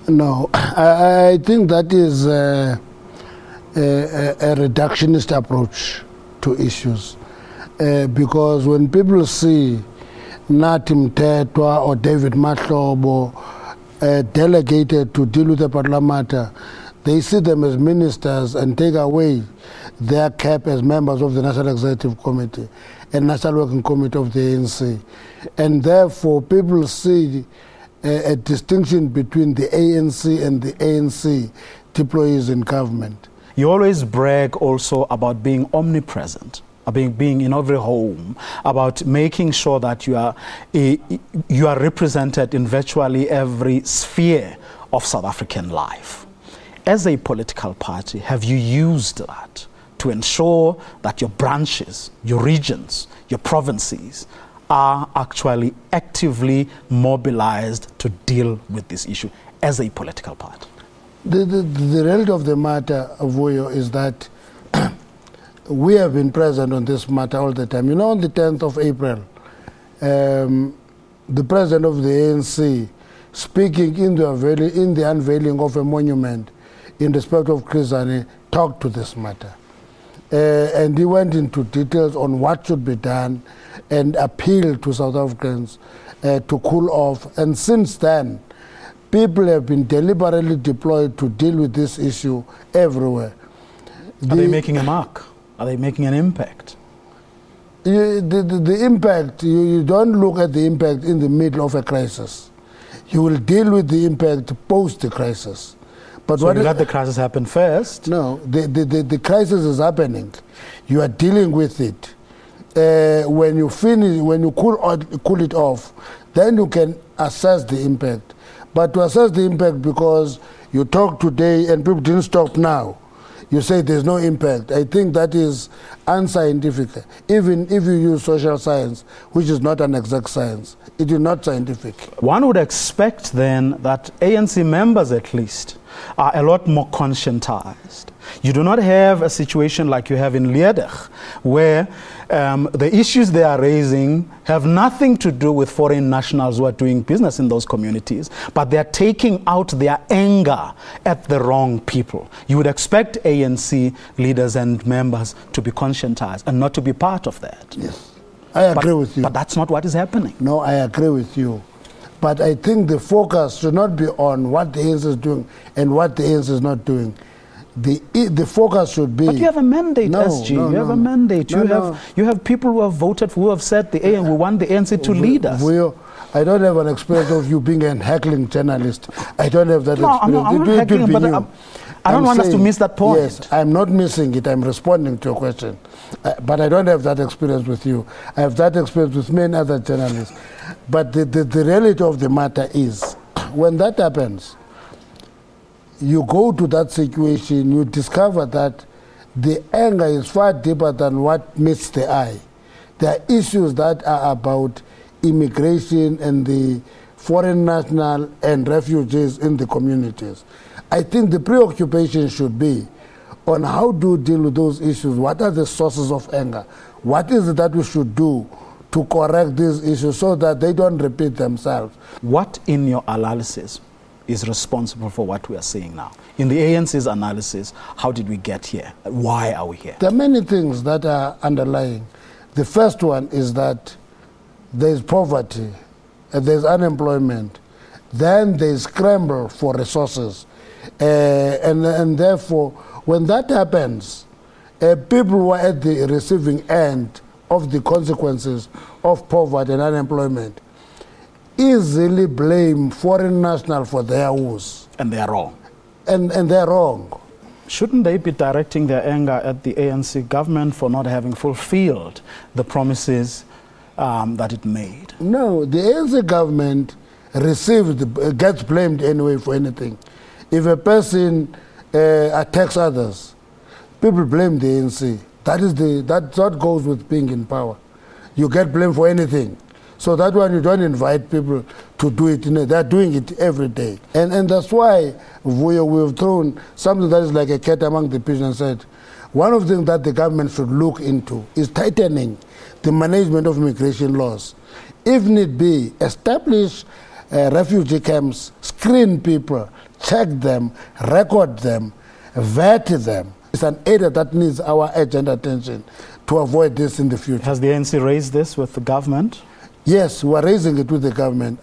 No, I think that is a reductionist approach to issues. Because when people see Nathi Mthethwa or David Mahlobo delegated to deal with the Parliament, they see them as ministers and take away their cap as members of the National Executive Committee and National Working Committee of the ANC. And therefore, people see a distinction between the ANC and the ANC deployees in government. You always brag also about being omnipresent, being in every home, about making sure that you are represented in virtually every sphere of South African life. As a political party, have you used that to ensure that your branches, your regions, your provinces are actually actively mobilized to deal with this issue as a political party? The reality of the matter, Vuyo, is that we have been present on this matter all the time. You know, on the 10th of April, the president of the ANC, speaking in the unveiling of a monument in respect of Chris Hani, talked to this matter. And he went into details on what should be done and appealed to South Africans to cool off. And since then, people have been deliberately deployed to deal with this issue everywhere. Are they making a mark? Are they making an impact? The impact, you don't look at the impact in the middle of a crisis. You will deal with the impact post the crisis. But so you let the crisis happen first? No, the crisis is happening. You are dealing with it. When you finish, when you cool it off, then you can assess the impact. But to assess the impact because you talk today and people didn't stop now, you say there's no impact. I think that is unscientific. Even if you use social science, which is not an exact science, it is not scientific. One would expect then that ANC members at least are a lot more conscientized. You do not have a situation like you have in Liedeg, where the issues they are raising have nothing to do with foreign nationals who are doing business in those communities, but they are taking out their anger at the wrong people. You would expect ANC leaders and members to be conscientized and not to be part of that. Yes, I agree with you. But that's not what is happening. No, I agree with you. But I think the focus should not be on what the ANC is doing and what the ANC is not doing. The focus should be... But you have a mandate, SG. You have a mandate. You have people who have voted, who have said we want the ANC to lead us. I don't have an experience of you being a heckling journalist. I don't have that experience. I'm not heckling, but I don't want us to miss that point. Yes, I'm not missing it. I'm responding to your question. But I don't have that experience with you. I have that experience with many other journalists. But the reality of the matter is, when that happens, you go to that situation, you discover that the anger is far deeper than what meets the eye. There are issues that are about immigration and the foreign national and refugees in the communities. I think the preoccupation should be on how do you deal with those issues? What are the sources of anger? What is it that we should do to correct these issues so that they don't repeat themselves? What in your analysis is responsible for what we are seeing now? In the ANC's analysis, how did we get here? Why are we here? There are many things that are underlying. The first one is that there's poverty, there's unemployment, then there's scramble for resources. And therefore, when that happens, people who are at the receiving end of the consequences of poverty and unemployment easily blame foreign nationals for their woes. And they are wrong. And they're wrong. Shouldn't they be directing their anger at the ANC government for not having fulfilled the promises that it made? No, the ANC government gets blamed anyway for anything. If a person attacks others, people blame the ANC. That's what goes with being in power. You get blamed for anything. So that one, you don't invite people to do it. They're doing it every day. And that's why we've thrown something that is like a cat among the pigeons and said, one of the things that the government should look into is tightening the management of immigration laws. If need be, establish refugee camps, screen people, check them, record them, vet them. It's an area that needs our urgent attention to avoid this in the future. Has the ANC raised this with the government? Yes, we are raising it with the government.